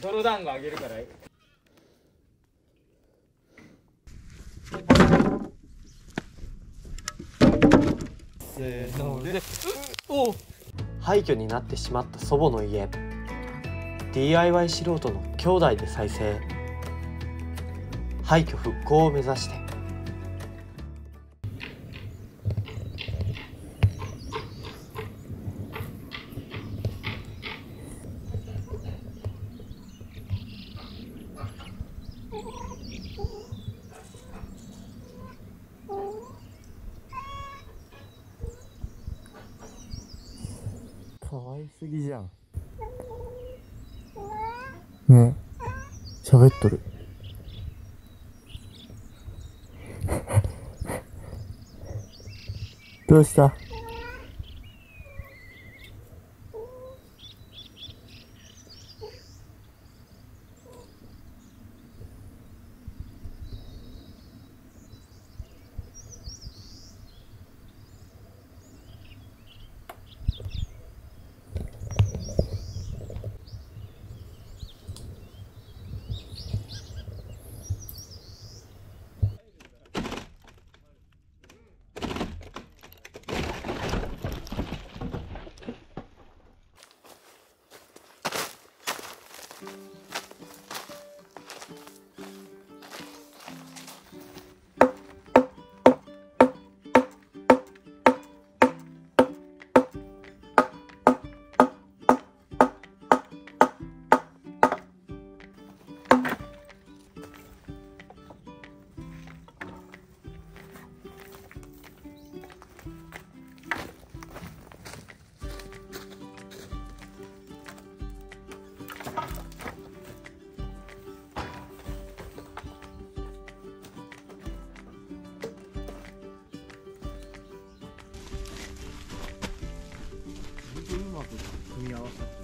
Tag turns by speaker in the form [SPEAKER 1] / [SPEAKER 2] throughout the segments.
[SPEAKER 1] 泥団子あげるから。せーので、お。
[SPEAKER 2] 廃墟になってしまった祖母の家。 DIY 素人の兄弟で再生。廃墟復興を目指して。
[SPEAKER 3] 可愛すぎじゃんね。喋っとる。どうした？うまく組み合わさって。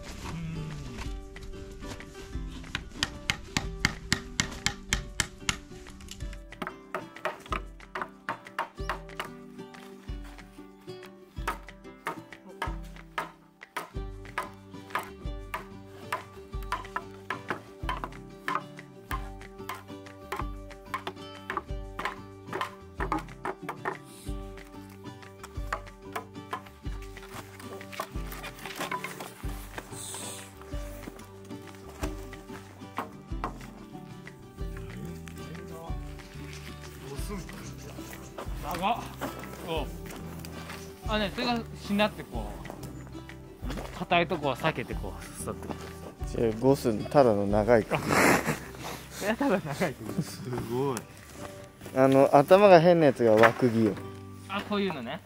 [SPEAKER 1] 長っ。そうあね、それがしなってこう硬いとこは避けてこうすってこと
[SPEAKER 3] 違う、5寸ただの長いか。
[SPEAKER 1] いやただ長いけど
[SPEAKER 3] すごい。頭が変なやつが輪釘よ。
[SPEAKER 1] あ、こういうのね。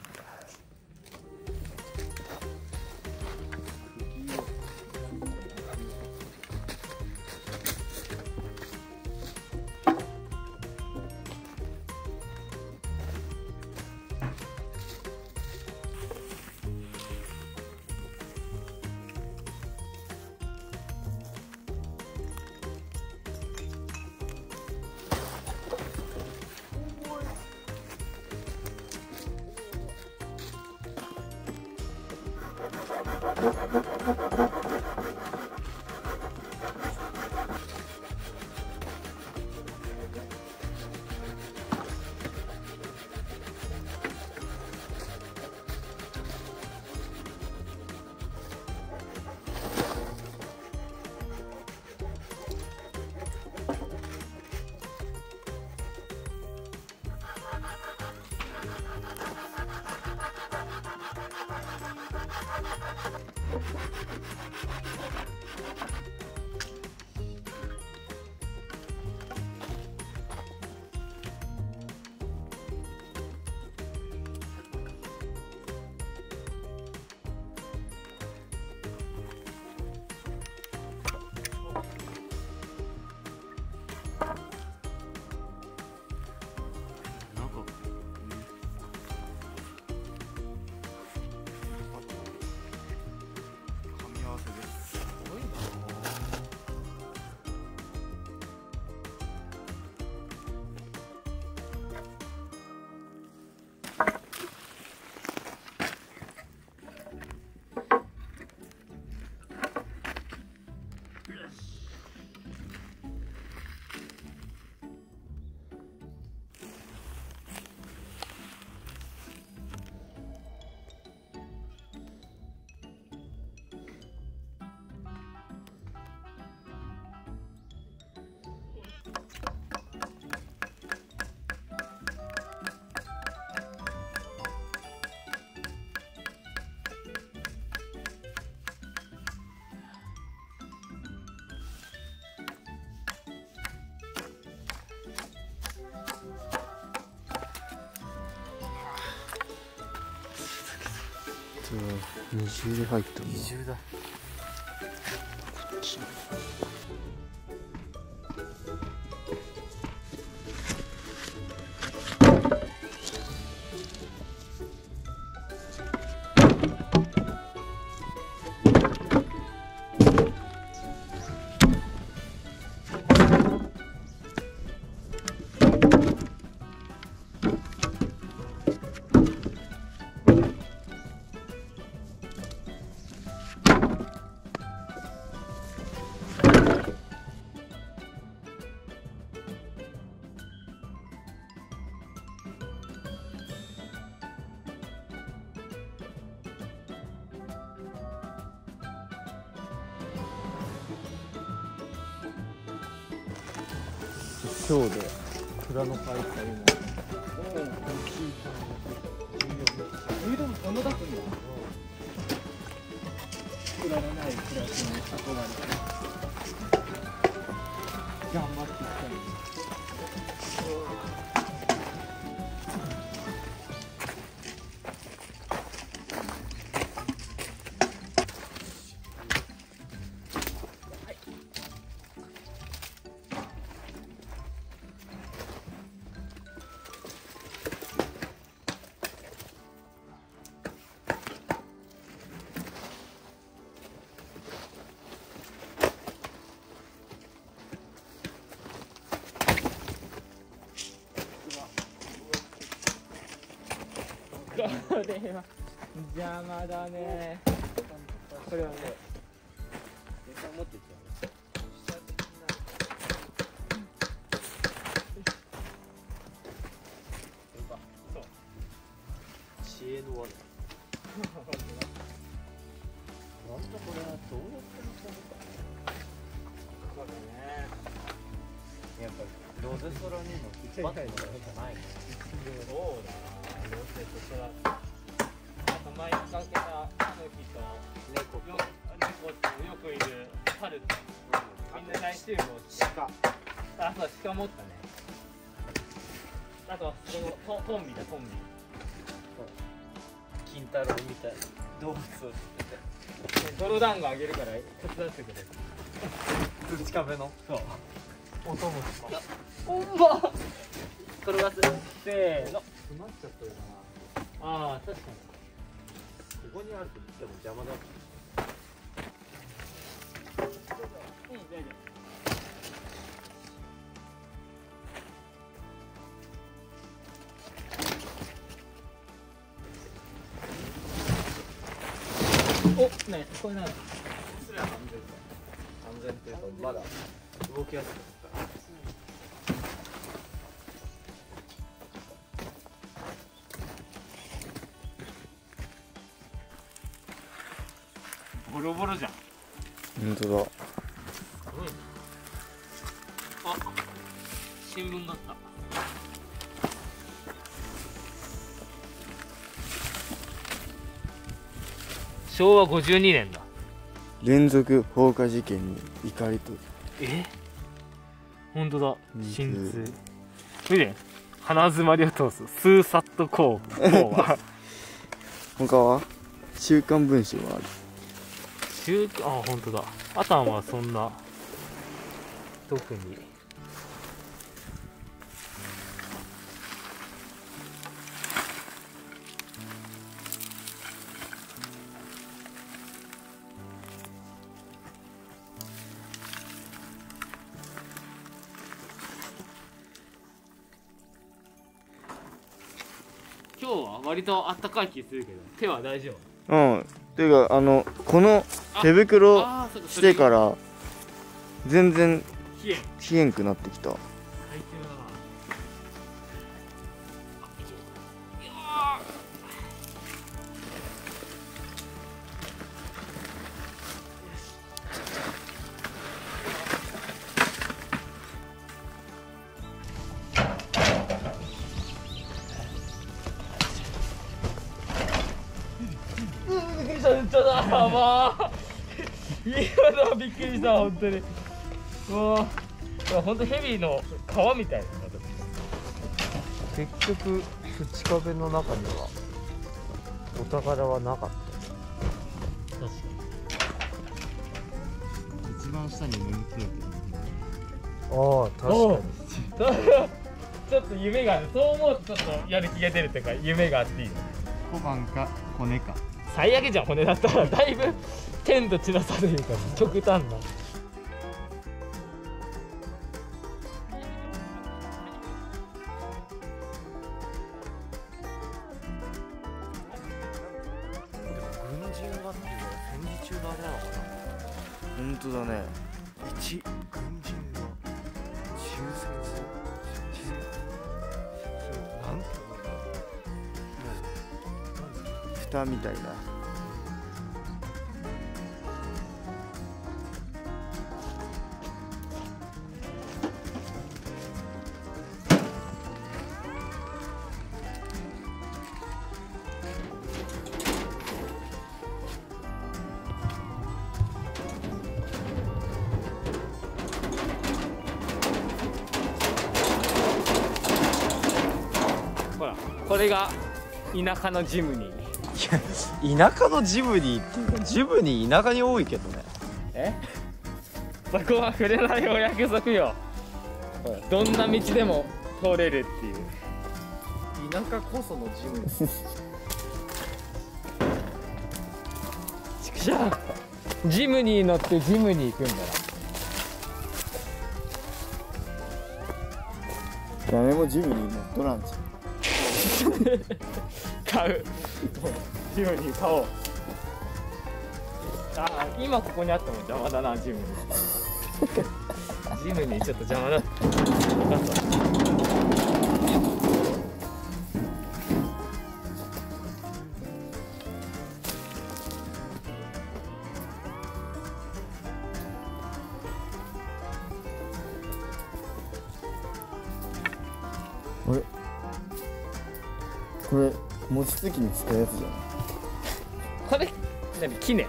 [SPEAKER 3] 二重で入ったんだ。
[SPEAKER 2] 二重だ。今日で蔵の開催も。
[SPEAKER 1] でもこんな出すんだ。蔵のない暮らしに憧れて頑張っていきたい。これは邪魔だね。これはね、持ってっちゃう。
[SPEAKER 2] 知恵の輪。なんだこれはどうやってる
[SPEAKER 1] これね。
[SPEAKER 2] やっぱりロゼソラにも引っ張ってるのじゃないの。
[SPEAKER 1] そうだな。ロゼソラ。あと前にかけた時と猫とよくいる猿とみんな大集合して。あ、そう鹿持ったね。あとそのトンビだトンビ。
[SPEAKER 2] 金太郎みたいな動物を知ってて。
[SPEAKER 1] 泥団子あげるから手伝ってくれ。
[SPEAKER 2] 土壁の。そう。音もします。
[SPEAKER 1] ほんま。転がす。せーの。
[SPEAKER 2] 詰まっちゃってるか
[SPEAKER 1] ああ、確かに。
[SPEAKER 2] な。ここにあるとでも邪魔だ。
[SPEAKER 1] うん、大丈夫。お、ね、これなの。
[SPEAKER 2] それは安全っていうかまだ動きやすくなったから。
[SPEAKER 1] ボロボロじゃん。
[SPEAKER 3] 本当だ。
[SPEAKER 1] あ、新聞だった。昭和52年だ。
[SPEAKER 3] 連続放火事件に怒りと。
[SPEAKER 1] え？本当だ。
[SPEAKER 3] 真
[SPEAKER 1] 真通。見て。鼻詰まりを通すスーサットコーは。
[SPEAKER 3] 他は週刊文春はある。
[SPEAKER 1] あ、本当だ。あとはそんな特に。今日は割とあったかい気するけど手は大丈夫。
[SPEAKER 3] うん。ていうかこの手袋してから全然
[SPEAKER 1] 冷えん。
[SPEAKER 3] 冷えんくなってきた。
[SPEAKER 1] 最強だな。びっくりした、めっちゃだ、まあ。今のはびっくりした、本当に。もう、本当ヘビの皮みたいな。
[SPEAKER 2] 結局土壁の中にはお宝はなかった。
[SPEAKER 1] 確か
[SPEAKER 3] 一番下に眠ってる
[SPEAKER 2] ああ確かに。
[SPEAKER 1] にちょっと夢がある。そう思うとちょっとやる気が出るっていうか、夢があっていいの。
[SPEAKER 3] 小判か骨か。
[SPEAKER 1] 最悪じゃん。骨だったらだいぶ天と地の差というか極端な。
[SPEAKER 2] 軍人がっていうのは戦時中のあれなのかな。
[SPEAKER 3] 本当だね。
[SPEAKER 2] 軍人が中説なんていうのかな。
[SPEAKER 3] 蓋みたいな。
[SPEAKER 1] ほら、これが田舎のジムニー。
[SPEAKER 2] 田舎のジムニーっていうか、ジムニー田舎に多いけどね。
[SPEAKER 1] え？そこは触れないお約束よ。ほら、どんな道でも通れるっていう。
[SPEAKER 2] 田舎こそのジムニー。
[SPEAKER 1] ちくしゃん、ジムニー乗ってジムに行くんだよ。
[SPEAKER 3] 誰もジムに乗っとらんじ
[SPEAKER 1] 買う。ジムニー買おう。ああ、今ここにあっても邪魔だな、ジムニー。ジムニーちょっと邪魔だ。
[SPEAKER 3] ゃん。これ餅つきに使うやつじゃ
[SPEAKER 1] これ何？キネ。
[SPEAKER 3] ん。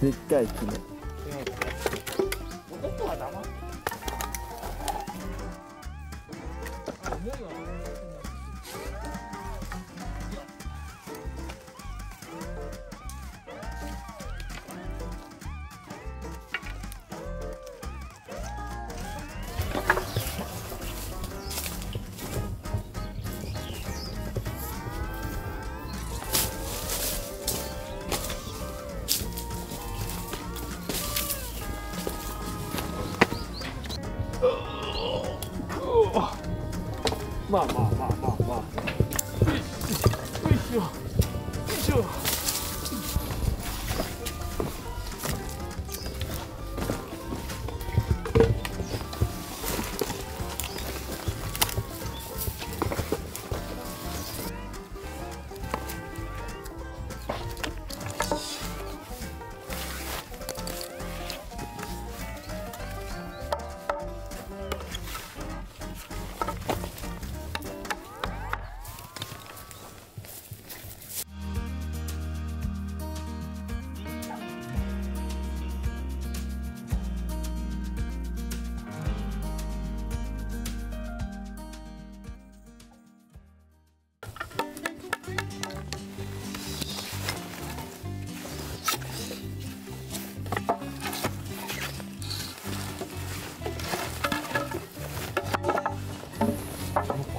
[SPEAKER 3] でっかい木の。
[SPEAKER 1] 男は黙って。まあまあまあまあまあ。よいしょ。よいしょ。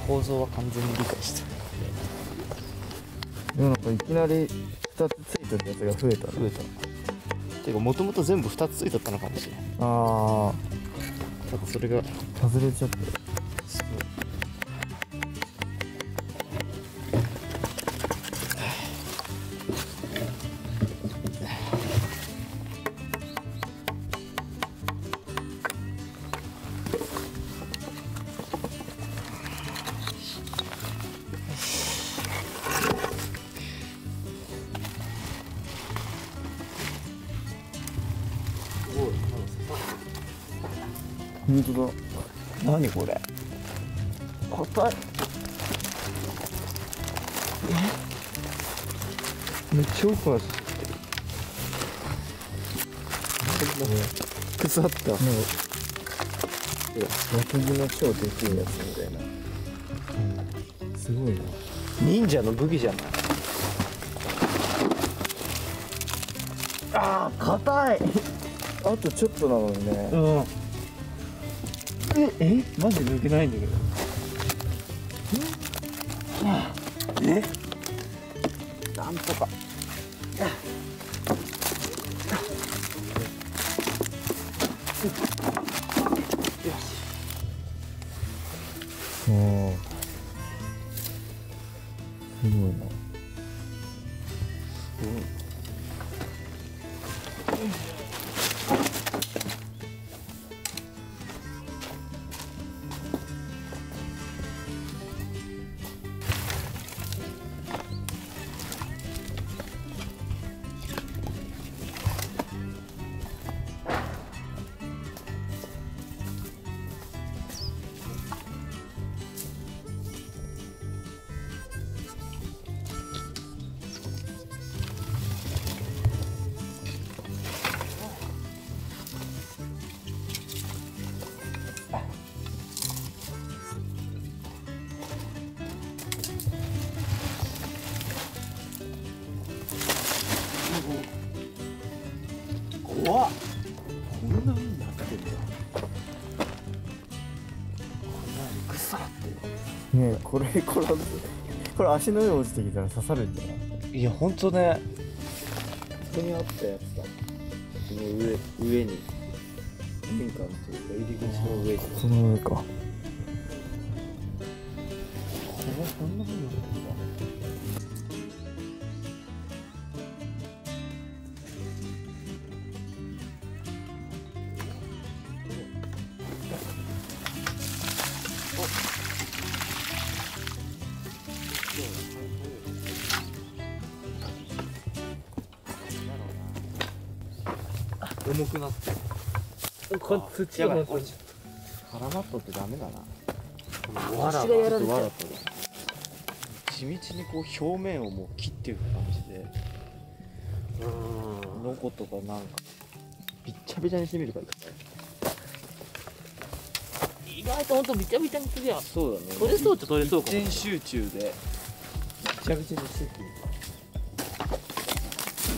[SPEAKER 2] 構造は完全に理解してる。
[SPEAKER 3] でもなんかいきなり2つついてるやつが増えたね。
[SPEAKER 2] 増えた。ていうかもともと全部2つついとったのかもしれない。
[SPEAKER 3] あ
[SPEAKER 2] ただそれが
[SPEAKER 3] あ、外れちゃってる。
[SPEAKER 2] すごい。
[SPEAKER 3] 本当だ。
[SPEAKER 2] 何これ。硬い。
[SPEAKER 3] めっちゃ奥まで
[SPEAKER 2] 腐った。
[SPEAKER 3] なんか薬木の超できるやつみたいな、すごいな。
[SPEAKER 2] 忍者の武器じゃない。
[SPEAKER 3] あー硬い。あとちょっとなのにね。
[SPEAKER 1] うん。マジ抜けないんだけど。
[SPEAKER 3] なんとか。おお。すごいな。怖っ。こんな風になってんだよ。こんなに腐ってねえ、これ足の上落ちてきたら刺さるんじゃない？いやほんとね。ここにあったやつだ。この上に玄関というか入り口の上に。この上か。こんな風になってんだ。重くなって
[SPEAKER 1] これ土が
[SPEAKER 3] 落ちちゃった。絡まっとってダメだな。
[SPEAKER 1] わらがやられちゃう。
[SPEAKER 3] 地道にこう表面をもう切っていく感じで、ノコとかなんかびっちゃびちゃにしてみるから。
[SPEAKER 1] 意外とほんとびちゃびちゃにすりゃ
[SPEAKER 3] そうだね。
[SPEAKER 1] 取れそうっちゃ取れそうかも。
[SPEAKER 3] 一点集中でびっちゃびちゃにしていく。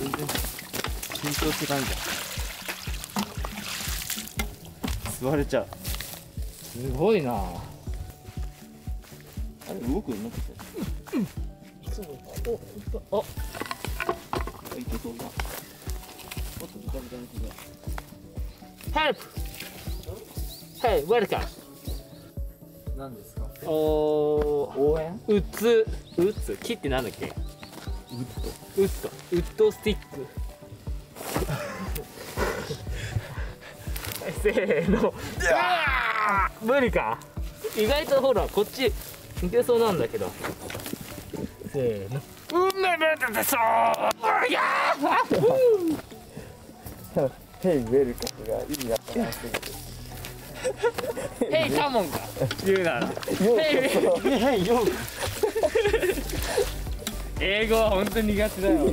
[SPEAKER 3] 全然緊張してないんだ。座れちゃう。
[SPEAKER 1] すごいな。
[SPEAKER 3] あれ動くようになってたよ。
[SPEAKER 1] お、あ、
[SPEAKER 3] いけそうだ。もっとビタビタにする。
[SPEAKER 1] Help! Hey, welcome!
[SPEAKER 3] 何ですか？
[SPEAKER 1] 応
[SPEAKER 3] 援？
[SPEAKER 1] ウッズ木ってなんだっけ？ウッドスティック。せーの。無理か。意外とほらこっちいけそうなんだけど。せーの。
[SPEAKER 3] ヘイウェルカムが意味わからなすぎて。
[SPEAKER 1] ヘイカモンか言うなら。
[SPEAKER 3] ヘイよ。
[SPEAKER 1] 英語は本当に苦手だよ。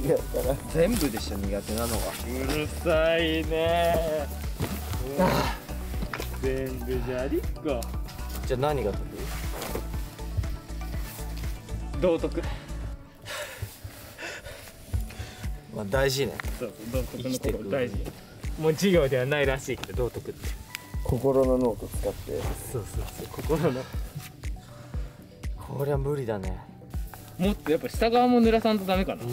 [SPEAKER 3] 全部でしょ苦手なのが。
[SPEAKER 1] うるさいね。全部じゃりっこ。
[SPEAKER 3] じゃあ何が得意？
[SPEAKER 1] 道徳。
[SPEAKER 3] まあ大事ね。
[SPEAKER 1] そう道徳のこと大事。もう授業ではないらしいけど道徳って。
[SPEAKER 3] 心のノート使って。
[SPEAKER 1] そう心の。
[SPEAKER 3] こりゃ無理だね。
[SPEAKER 1] もっとやっぱ下側も濡らさんとダメかな。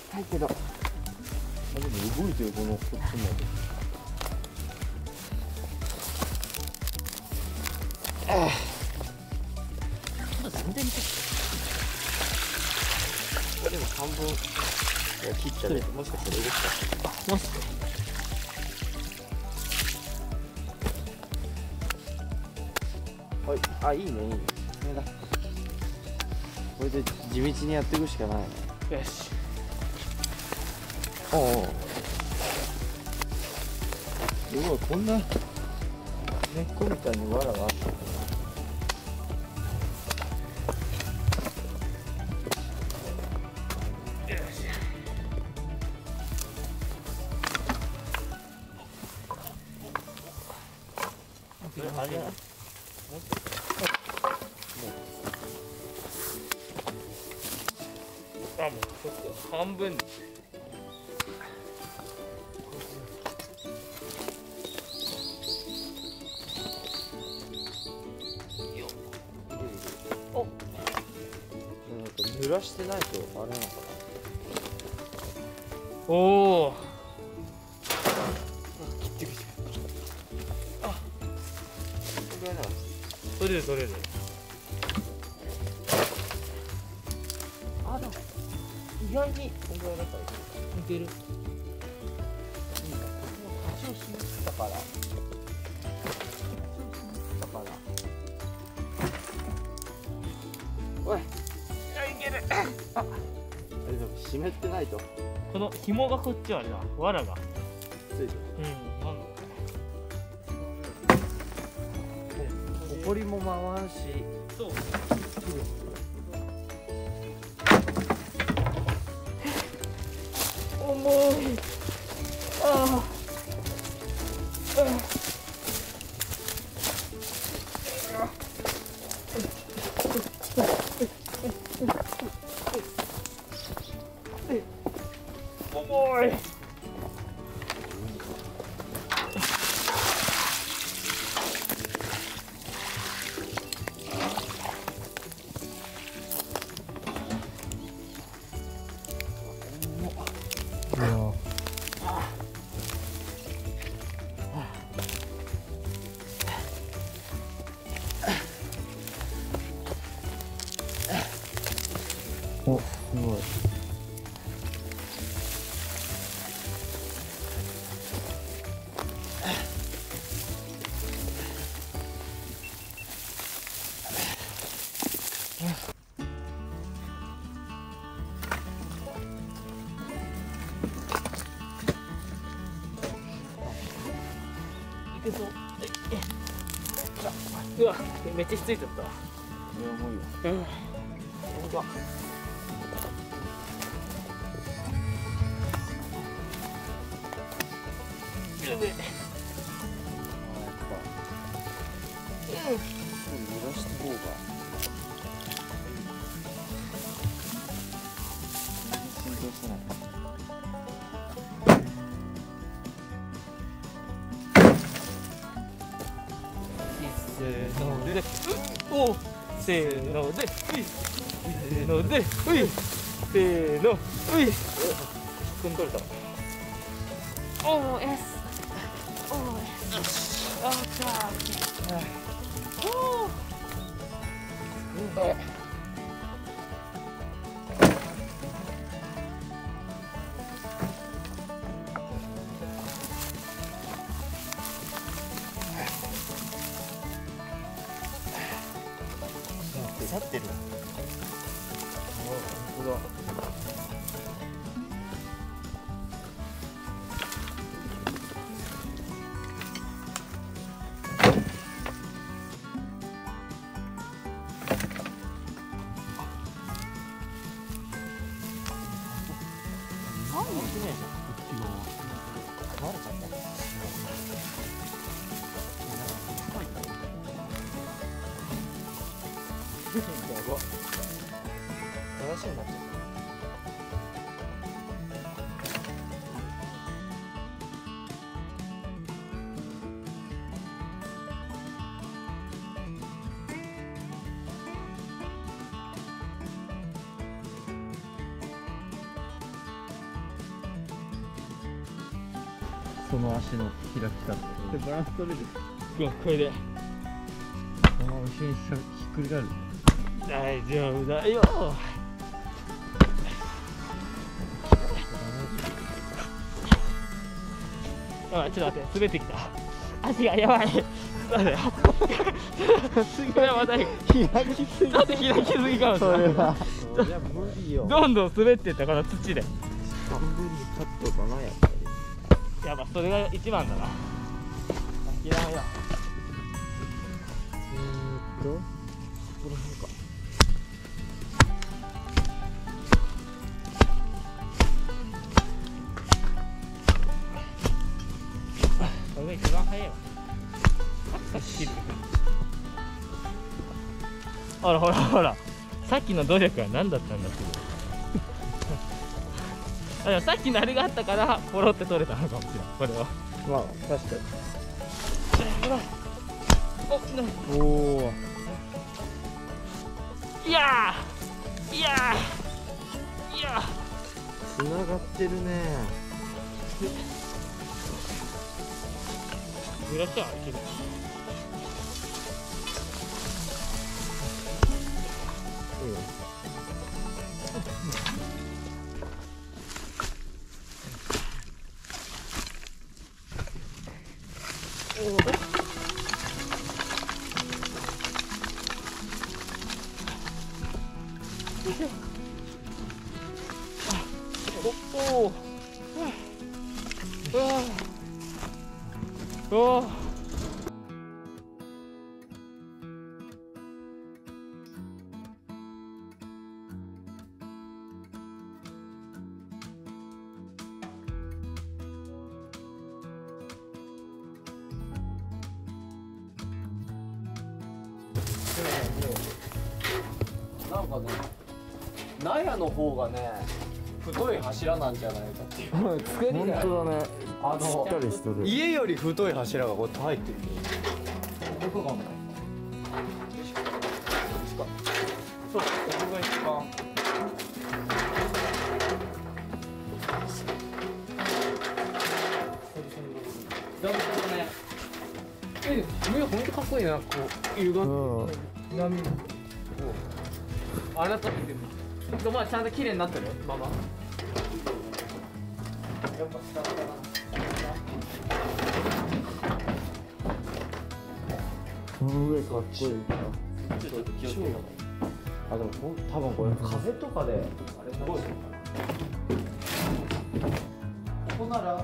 [SPEAKER 3] 痛いけど。でも動いてるこのこっちまで。
[SPEAKER 1] 全然見て。
[SPEAKER 3] でも半分切ったね。もしかしたら動くか。
[SPEAKER 1] あ、マジで。
[SPEAKER 3] はい、あ、いいねいいね。これだ。これで地道にやっていくしかないね。
[SPEAKER 1] よし。
[SPEAKER 3] おお。すごいこんな根っこみたいに藁があった。
[SPEAKER 1] あれもっともうちょっと半分に
[SPEAKER 3] 濡らしてないとあれなのか
[SPEAKER 1] おお切ってきてあこれな取れる取れるあでも意外にこのぐらいだったら似てる多少湿ったからおいあ、
[SPEAKER 3] でも湿ってないと
[SPEAKER 1] この紐がこっちはあれだ、藁が
[SPEAKER 3] ついてる。
[SPEAKER 1] なんだ
[SPEAKER 3] ほこりも回るし、
[SPEAKER 1] そう重いああ重い
[SPEAKER 3] お、すごい。
[SPEAKER 1] いけそううわ、めっちゃひっついちゃったわ
[SPEAKER 3] これ重いよ。
[SPEAKER 1] ほんとだ
[SPEAKER 3] やっぱ。濡らした方が。浸透してない。
[SPEAKER 1] せーのでおせーのでせーのでせーのくん取れたおー S おー S あーきたおー
[SPEAKER 3] 腐ってる。本当だ。話になっちゃった。その足の開き方でバランス取れる。
[SPEAKER 1] これで
[SPEAKER 3] そのまま後ろにひっくり返る。
[SPEAKER 1] 大丈夫だよやばい、ちょっと待って、滑ってきた足がやばいなんだよすごいやばい開きすぎだって開きすぎかもしれない
[SPEAKER 3] それは無理よ。
[SPEAKER 1] どんどん滑っていったこの土で
[SPEAKER 3] 半分にカットだな、やっぱり。
[SPEAKER 1] やば、それが一番だな諦めよ
[SPEAKER 3] この辺か。
[SPEAKER 1] これが一番早いわほらほらほら、さっきの努力は何だったんだってでもさっきのあれがあったからポロって取れたのかもしれないこれは。
[SPEAKER 3] まあ確か
[SPEAKER 1] ほら
[SPEAKER 3] に。おお。
[SPEAKER 1] いやーいやーいや
[SPEAKER 3] つながってるね。
[SPEAKER 1] ー揺らしたらいける。おお。
[SPEAKER 2] なんかね、納屋の方がね、太い柱なんじゃないかっていう。作り
[SPEAKER 3] 本当だね。しっかりしてる。
[SPEAKER 2] 家より太い柱がこうやって入ってる。どこがない？
[SPEAKER 1] そう、ここが一番。だからね、上本当かっこいいな、こう色が波。あなたってる。まあちゃんと綺麗になってる。まあまあ。やっぱ下だな。
[SPEAKER 3] この上かっこいいな。
[SPEAKER 1] ちょっと気をつけよう。
[SPEAKER 3] あ、でも多分これ風とかであれすごいのかな。ここなら大丈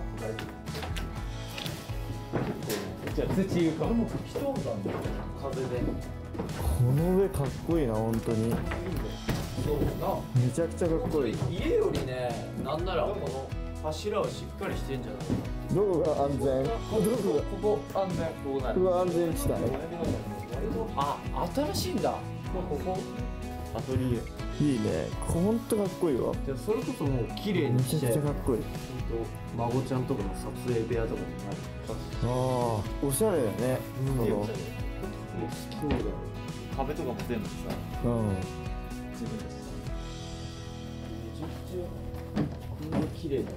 [SPEAKER 3] 夫。
[SPEAKER 1] じゃあ土言うか。
[SPEAKER 3] でも吹き飛んだんだよ。風で。この上かっこいいな本当に。
[SPEAKER 2] そうな。
[SPEAKER 3] めちゃくちゃかっこいい。
[SPEAKER 2] 家よりね、なんならこの柱はしっかりしてんじゃないか。
[SPEAKER 3] どこが安全？
[SPEAKER 2] ここ安全。こうなる。
[SPEAKER 3] ここが安全地帯。
[SPEAKER 2] あ、新しいんだ。ここアトリエ。
[SPEAKER 3] いいね。ほんとかっこいいわ。
[SPEAKER 2] じゃあそれこそもう綺麗
[SPEAKER 3] め
[SPEAKER 2] にして、
[SPEAKER 3] ちゃくちゃかっこいい。
[SPEAKER 2] 孫ちゃんとかの撮影部屋とかになる。
[SPEAKER 3] ああ、おしゃれだね。その
[SPEAKER 1] 壁とかも全部さ。
[SPEAKER 3] うん。
[SPEAKER 2] 自分でさ。めちゃくちゃこんな綺麗だ。